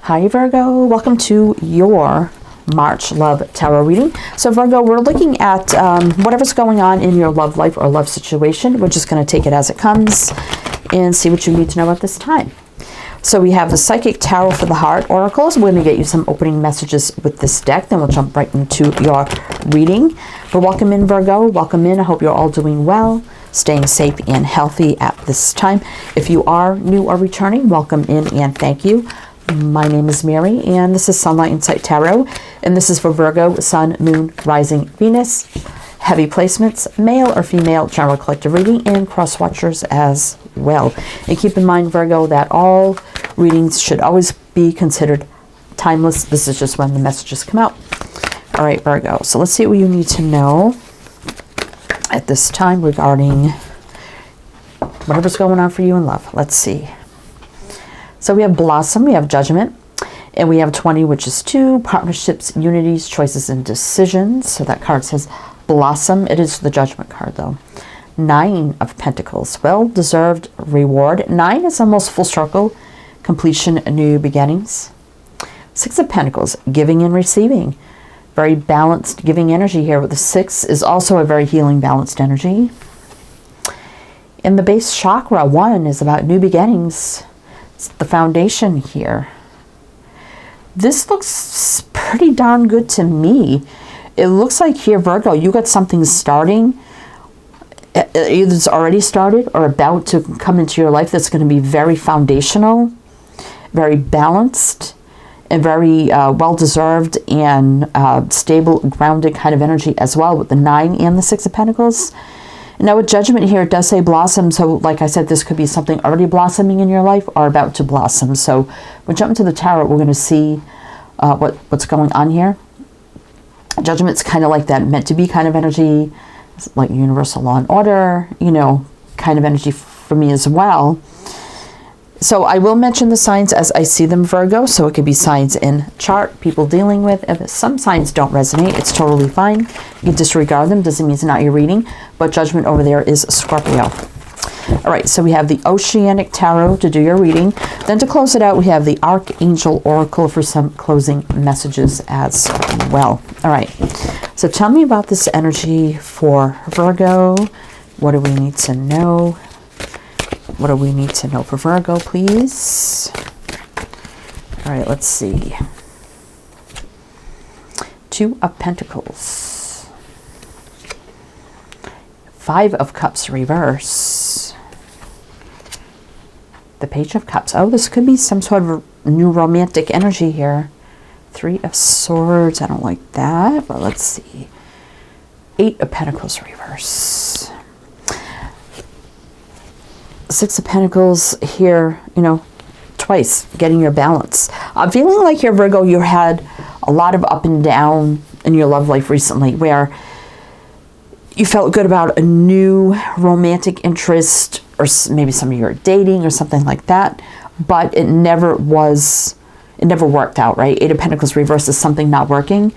Hi Virgo, welcome to your March Love Tarot reading. So Virgo, we're looking at whatever's going on in your love life or love situation. We're just going to take it as it comes and see what you need to know at this time. So we have the Psychic Tarot for the Heart Oracles. We're going to get you some opening messages with this deck. Then we'll jump right into your reading. But welcome in Virgo, welcome in. I hope you're all doing well, staying safe and healthy at this time. If you are new or returning, welcome in and thank you. My name is Mary, and this is Sunlight Insight Tarot, and this is for Virgo, Sun, Moon, Rising, Venus, heavy placements, male or female, general collective reading, and cross watchers as well. And keep in mind, Virgo, that all readings should always be considered timeless. This is just when the messages come out. All right, Virgo, so let's see what you need to know at this time regarding whatever's going on for you in love. Let's see. So we have Blossom, we have Judgment, and we have 20, which is 2, partnerships, unities, choices, and decisions. So that card says Blossom. It is the Judgment card, though. 9 of Pentacles, well-deserved reward. 9 is almost full circle, completion, new beginnings. 6 of Pentacles, giving and receiving. Very balanced giving energy here. With the 6 is also a very healing, balanced energy. And the base chakra, 1, is about new beginnings. It's the foundation here. This looks pretty darn good to me. It looks like here, Virgo, you got something starting. Either it's already started or about to come into your life that's going to be very foundational, very balanced, and very well-deserved and stable, grounded kind of energy as well, with the 9 and the 6 of Pentacles. Now with Judgment here, it does say blossom. So like I said, this could be something already blossoming in your life or about to blossom. So when we jump into the tarot, we're going to see what's going on here. Judgment's kind of like that meant to be kind of energy. It's like universal law and order, you know, kind of energy for me as well. So I will mention the signs as I see them, Virgo. So it could be signs in chart, people dealing with. If some signs don't resonate, it's totally fine. You can disregard them. Doesn't mean it's not your reading. But Judgment over there is Scorpio. All right, so we have the Oceanic Tarot to do your reading. Then to close it out, we have the Archangel Oracle for some closing messages as well. All right, so tell me about this energy for Virgo. What do we need to know? What do we need to know for Virgo, please? All right, let's see. 2 of Pentacles. 5 of Cups reverse. The Page of Cups. Oh, this could be some sort of new romantic energy here. 3 of Swords. I don't like that, but let's see. 8 of Pentacles reverse. 6 of Pentacles here, you know, twice, getting your balance. I'm feeling like here, Virgo, you had a lot of up and down in your love life recently where you felt good about a new romantic interest, or maybe some of you are dating or something like that, but it never worked out, right? 8 of Pentacles reverse is something not working.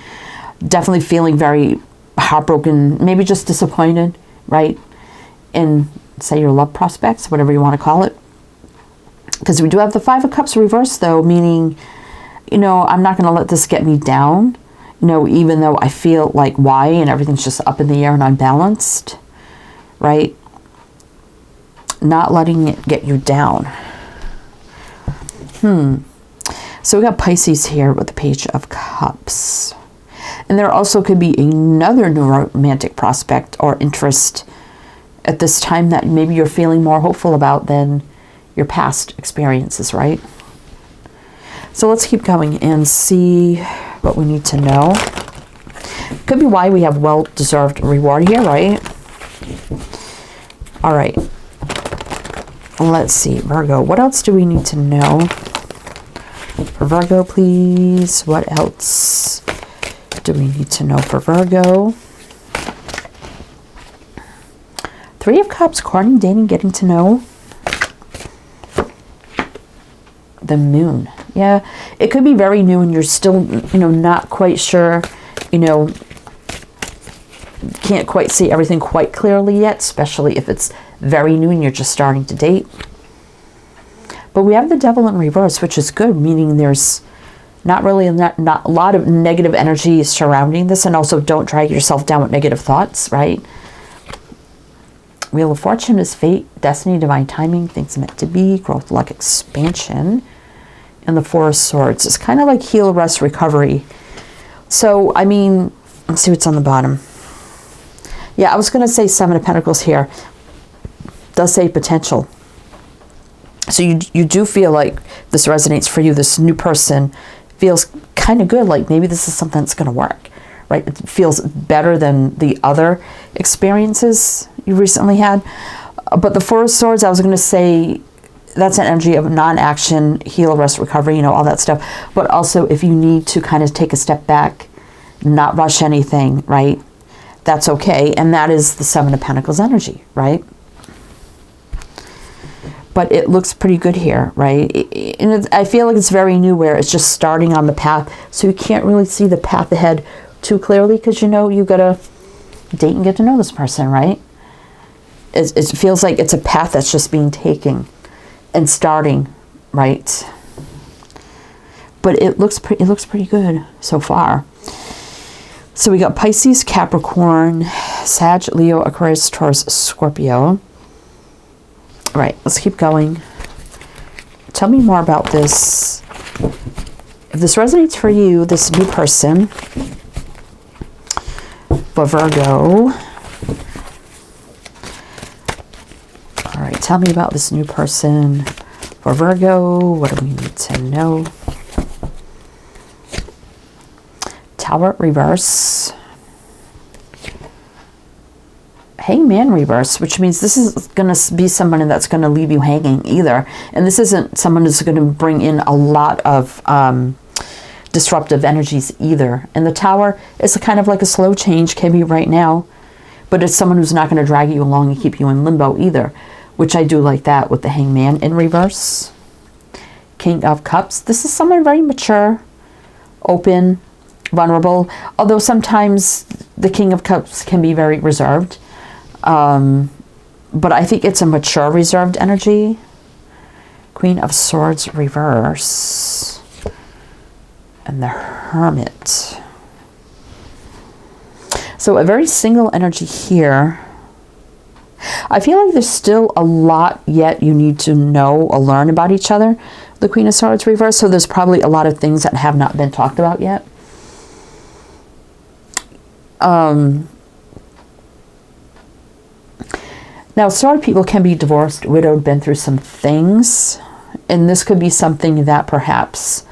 Definitely feeling very heartbroken, maybe just disappointed, right? In say your love prospects, whatever you want to call it. Because we do have the 5 of Cups reverse, though, meaning, you know, I'm not going to let this get me down, you know, even though I feel like why and everything's just up in the air and unbalanced, right? Not letting it get you down. So we got Pisces here with the Page of Cups. And there also could be another new romantic prospect or interest at this time that maybe you're feeling more hopeful about than your past experiences, right? So let's keep going and see what we need to know. Could be why we have well-deserved reward here, right? All right. Let's see, Virgo. What else do we need to know? For Virgo, please. What else do we need to know for Virgo? 3 of Cups, courting, dating, getting to know. The Moon. Yeah, it could be very new and you're still, you know, not quite sure, you know, can't quite see everything quite clearly yet, especially if it's very new and you're just starting to date. But we have the Devil in reverse, which is good, meaning there's Not really, not a lot of negative energy surrounding this. And also don't drag yourself down with negative thoughts, right? Wheel of Fortune is fate, destiny, divine timing, things meant to be, growth, luck, expansion. And the Four of Swords is kind of like heal, rest, recovery. So, I mean, let's see what's on the bottom. Yeah, I was going to say Seven of Pentacles here. Does say potential. So you do feel like this resonates for you. This new person feels kind of good. Like maybe this is something that's going to work, right? It feels better than the other experiences you recently had. But the Four of Swords, I was going to say, that's an energy of non-action, heal, rest, recovery, you know, all that stuff. But also if you need to kind of take a step back, not rush anything, right? That's okay. And that is the Seven of Pentacles energy, right? But it looks pretty good here, right? And I feel like it's very new where it's just starting on the path. So you can't really see the path ahead too clearly because, you know, you got to date and get to know this person, right? It feels like it's a path that's just being taken and starting, right? But it looks pretty good so far. So we got Pisces, Capricorn, Sag, Leo, Aquarius, Taurus, Scorpio. All right, let's keep going. Tell me more about this. If this resonates for you, this new person, for Virgo. All right, tell me about this new person for Virgo. What do we need to know? Tower reverse. Hangman reverse, which means this is going to be someone that's going to leave you hanging either. And this isn't someone who's going to bring in a lot of disruptive energies either. And the Tower is kind of like a slow change, can be right now. But it's someone who's not going to drag you along and keep you in limbo either. Which I do like that with the Hangman in reverse. King of Cups. This is someone very mature, open, vulnerable. Although sometimes the King of Cups can be very reserved. But I think it's a mature, reserved energy. Queen of Swords reverse. And the Hermit. So a very single energy here. I feel like there's still a lot yet you need to know or learn about each other. The Queen of Swords reverse. So there's probably a lot of things that have not been talked about yet. Now, sword people can be divorced, widowed, been through some things. And this could be something that perhaps,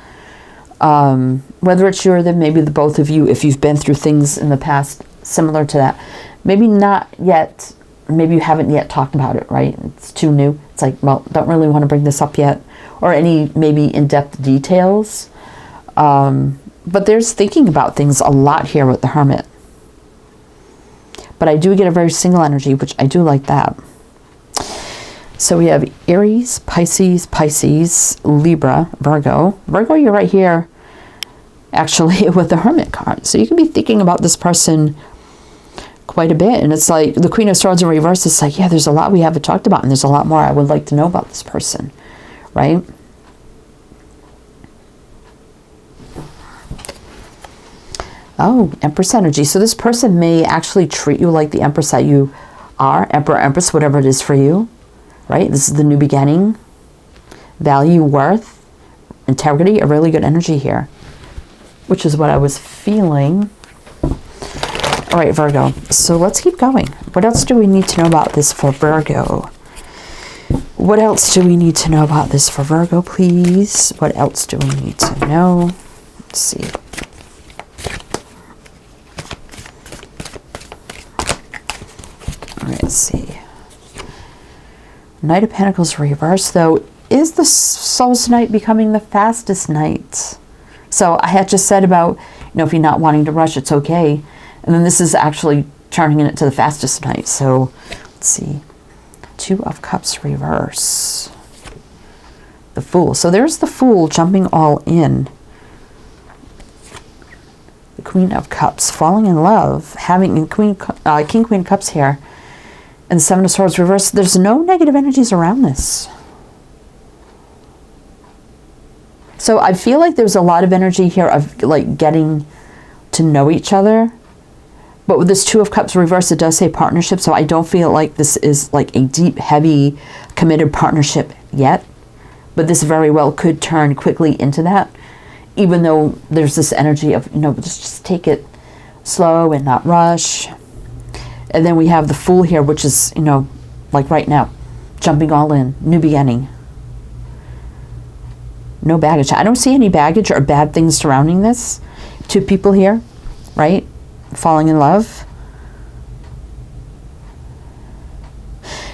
whether it's you or them, maybe the both of you, if you've been through things in the past similar to that, maybe not yet, maybe you haven't yet talked about it, right? It's too new. It's like, well, don't really want to bring this up yet. Or any maybe in-depth details. But there's thinking about things a lot here with the Hermit. But I do get a very single energy, which I do like that. So we have Aries, Pisces, Libra, Virgo. Virgo, you're right here, actually, with the Hermit card. So you can be thinking about this person quite a bit. And it's like the Queen of Swords in reverse. It's like, yeah, there's a lot we haven't talked about. And there's a lot more I would like to know about this person, right? Oh, Empress energy. So this person may actually treat you like the Empress that you are. Emperor, Empress, whatever it is for you. Right? This is the new beginning. Value, worth, integrity. A really good energy here. Which is what I was feeling. All right, Virgo. So let's keep going. What else do we need to know about this for Virgo? What else do we need to know about this for Virgo, please? What else do we need to know? Let's see. Let's see. Knight of Pentacles reverse, though. Is the Soul's Night becoming the fastest night? So I had just said about, you know, if you're not wanting to rush, it's okay. And then this is actually turning it to the fastest night. So let's see. Two of Cups reverse. The Fool. So there's the Fool jumping all in. The Queen of Cups falling in love, having King, Queen of Cups here. And the Seven of Swords reversed. There's no negative energies around this. So I feel like there's a lot of energy here of like getting to know each other. But with this Two of Cups reversed, it does say partnership. So I don't feel like this is like a deep, heavy, committed partnership yet. But this very well could turn quickly into that. Even though there's this energy of, you know, just take it slow and not rush. And then we have the Fool here, which is, you know, like right now, jumping all in, new beginning. No baggage. I don't see any baggage or bad things surrounding this. Two people here, right? Falling in love.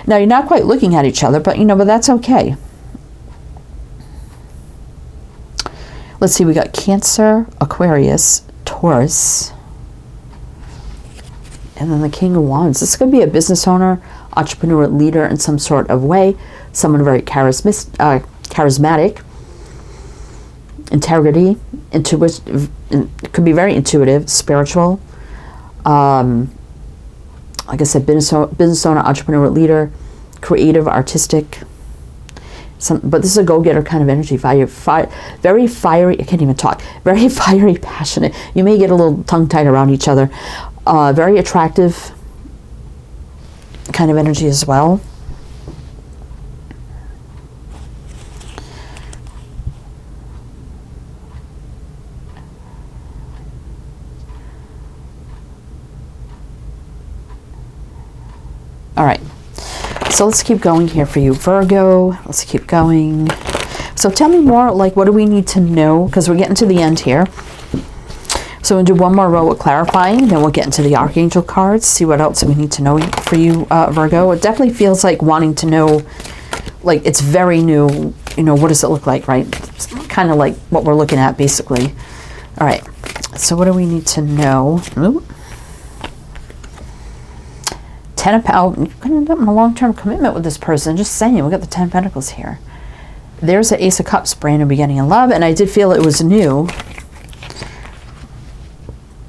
Now, you're not quite looking at each other, but, you know, but that's okay. Let's see, we got Cancer, Aquarius, Taurus, and then the King of Wands. This could be a business owner, entrepreneur, leader in some sort of way. Someone very charismatic. Integrity, intuitive, it could be very intuitive, spiritual. Like I said, business owner, entrepreneur, leader, creative, artistic. But this is a go-getter kind of energy. Very fiery. I can't even talk. Very fiery, passionate. You may get a little tongue-tied around each other. Very attractive kind of energy as well. All right, so let's keep going here for you, Virgo. Let's keep going. So tell me more, like, what do we need to know? Because we're getting to the end here. So we'll do one more row of clarifying, then we'll get into the Archangel cards, see what else we need to know for you, Virgo. It definitely feels like wanting to know, like, it's very new. You know, what does it look like, right? It's kind of like what we're looking at, basically. All right, so what do we need to know? Ooh. 10 of Pentacles. You're going to end up in a long-term commitment with this person. Just saying, we got the 10 of Pentacles here. There's the Ace of Cups, brand new beginning in love, and I did feel it was new.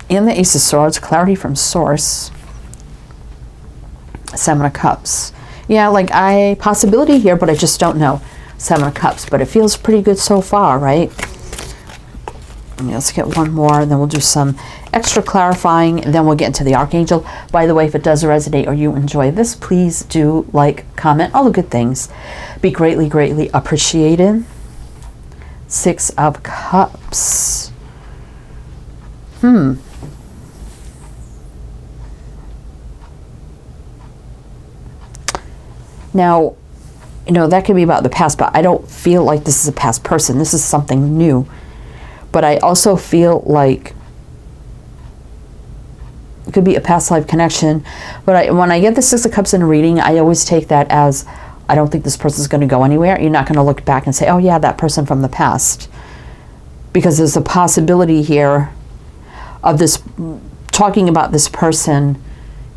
And the Ace of Swords, clarity from source. 7 of Cups. Yeah, like possibility here, but I just don't know. 7 of Cups, but it feels pretty good so far, right? Let's get one more, and then we'll do some extra clarifying, and then we'll get into the Archangel. By the way, if it does resonate or you enjoy this, please do like, comment, all the good things. Be greatly, greatly appreciated. 6 of Cups. Now, you know, that could be about the past, but I don't feel like this is a past person. This is something new. But I also feel like it could be a past life connection. But when I get the 6 of Cups in a reading, I always take that as, I don't think this person's going to go anywhere. You're not going to look back and say, oh yeah, that person from the past. Because there's a possibility here of this, talking about this person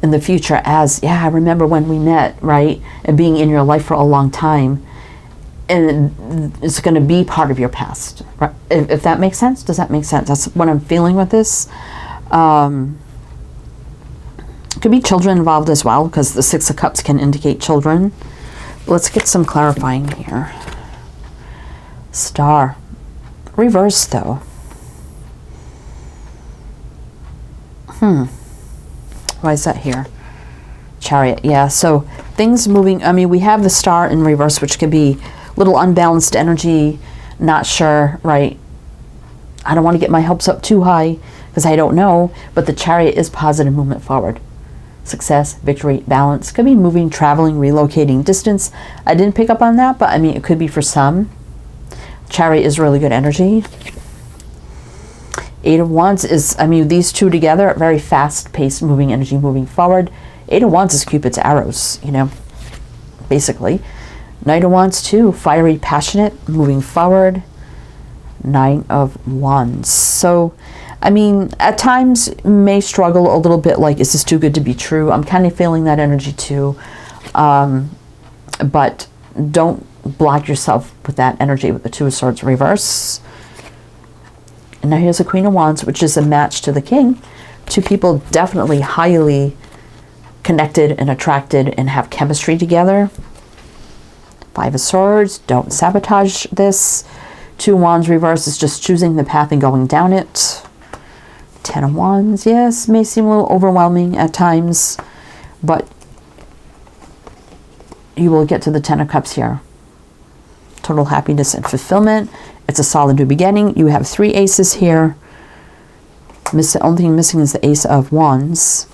in the future as, yeah, I remember when we met, right? And being in your life for a long time. And it's going to be part of your past, right? If that makes sense. Does that make sense? That's what I'm feeling with this. Could be children involved as well, because the 6 of Cups can indicate children. Let's get some clarifying here. Star. Reverse, though. Why is that here? Chariot. Yeah, so things moving. I mean, we have the Star in reverse, which could be little unbalanced energy, not sure, right? I don't want to get my hopes up too high because I don't know, but the Chariot is positive movement forward. Success, victory, balance. Could be moving, traveling, relocating, distance. I didn't pick up on that, but I mean, it could be for some. Chariot is really good energy. 8 of Wands is, I mean, these two together, very fast-paced moving energy, moving forward. 8 of Wands is Cupid's arrows, you know, basically. Knight of Wands too, fiery, passionate, moving forward. 9 of Wands. So, I mean, at times may struggle a little bit, like, is this too good to be true? I'm kind of feeling that energy too. But don't block yourself with that energy with the 2 of Swords reverse. And now here's the Queen of Wands, which is a match to the King. Two people definitely highly connected and attracted and have chemistry together. 5 of Swords, don't sabotage this. Two of Wands reverse is just choosing the path and going down it. Ten of Wands, yes, may seem a little overwhelming at times, but you will get to the Ten of Cups here. Total happiness and fulfillment. It's a solid new beginning. You have 3 aces here. The only thing missing is the Ace of Wands.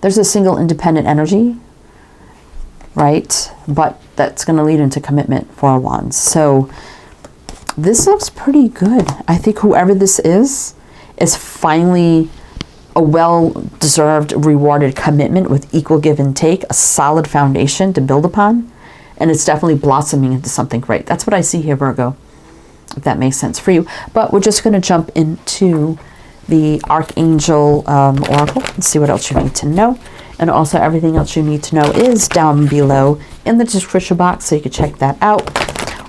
There's a single independent energy, right? But that's going to lead into commitment for Wands. So this looks pretty good. I think whoever this is finally a well-deserved, rewarded commitment with equal give and take, a solid foundation to build upon. And it's definitely blossoming into something great. That's what I see here, Virgo, if that makes sense for you. But we're just going to jump into the Archangel Oracle and see what else you need to know. And also everything else you need to know is down below in the description box, so you can check that out.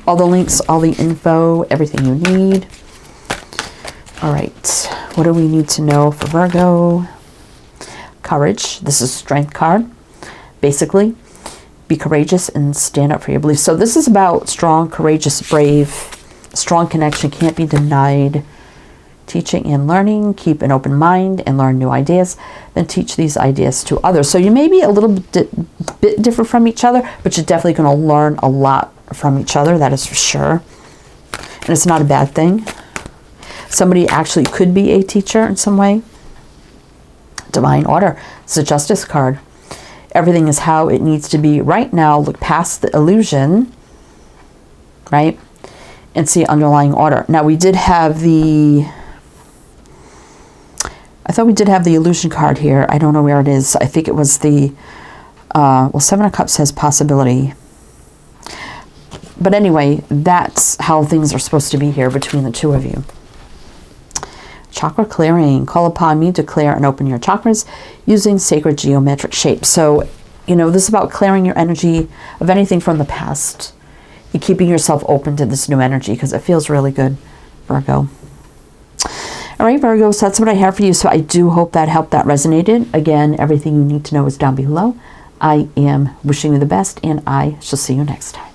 All the links, all the info, everything you need. All right, what do we need to know for Virgo? Courage. This is a strength card. Basically, be courageous and stand up for your beliefs. So this is about strong, courageous, brave, strong connection, can't be denied. Teaching and learning, keep an open mind and learn new ideas, then teach these ideas to others. So you may be a little bit different from each other, but you're definitely going to learn a lot from each other, that is for sure. And it's not a bad thing. Somebody actually could be a teacher in some way. Divine order. It's a justice card. Everything is how it needs to be right now. Look past the illusion, right? And see underlying order. Now we did have the... I thought we did have the illusion card here. I don't know where it is. I think it was the... well, Seven of Cups has possibility. But anyway, that's how things are supposed to be here between the two of you. Chakra clearing. Call upon me to clear and open your chakras using sacred geometric shapes. So, you know, this is about clearing your energy of anything from the past. You're keeping yourself open to this new energy because it feels really good, Virgo. All right, Virgo, so that's what I have for you. So I do hope that helped, that resonated. Again, everything you need to know is down below. I am wishing you the best, and I shall see you next time.